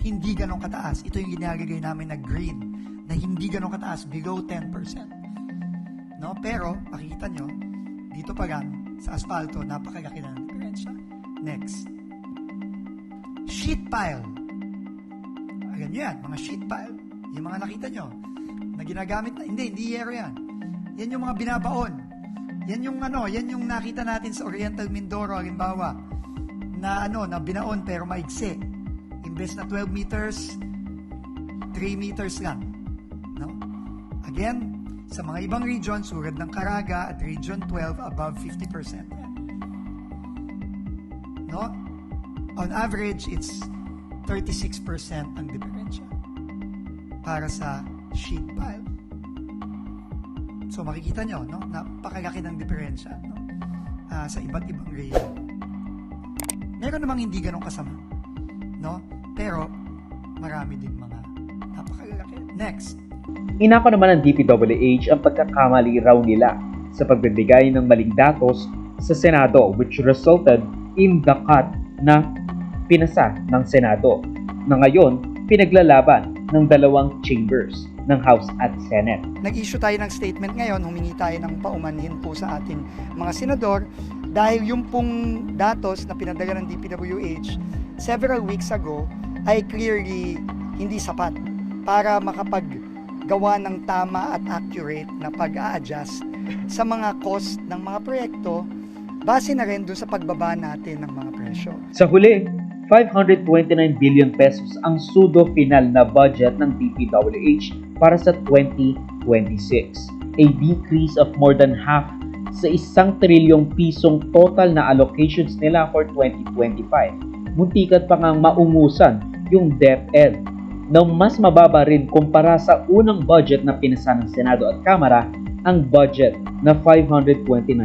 hindi ganun kataas. Ito yung ginagagay namin na green, na hindi ganun kataas, below 10%. No? Pero, makikita nyo, dito pa lang, sa asfalto, napakalaki na ng diferensya. Next. Sheet pile. Ayan yan, mga sheet pile. Yung mga nakita nyo, na ginagamit na, hindi yero yan. Yan yung mga binabaon. Yan yung nakita natin sa Oriental Mindoro, halimbawa, na binaon pero maigsi. Imbes na 12 meters, 3 meters lang. No? Again, sa mga ibang regions, tulad ng Caraga at Region 12, above 50%. No? On average, it's 36% ang diferensya para sa sheet pile. So makikita nyo, no? Napakalaki ng diferensya, no? Sa iba't ibang region. Meron namang hindi ganun kasama, no? Pero marami din mga napakalaki. Next. Inako naman ng DPWH ang pagkakamali raw nila sa pagbibigay ng maling datos sa Senado, which resulted in the cut na pinasa ng Senado na ngayon pinaglalaban ng dalawang chambers ng House at Senate. Nag-issue tayo ng statement ngayon, humingi tayo ng paumanhin po sa ating mga senador dahil yung pong datos na pinadala ng DPWH several weeks ago ay clearly hindi sapat para makapaggawa ng tama at accurate na pag-a-adjust sa mga cost ng mga proyekto base na rin doon sa pagbaba natin ng mga presyo. Sa huli, 529 billion pesos ang pseudo-final na budget ng DPWH para sa 2026. A decrease of more than half sa 1 trilyong pisong total na allocations nila for 2025. Muntikat pa ngang maungusan yung DepEd na mas mababa rin kumpara sa unang budget na pinasa ng Senado at Kamara, ang budget na 529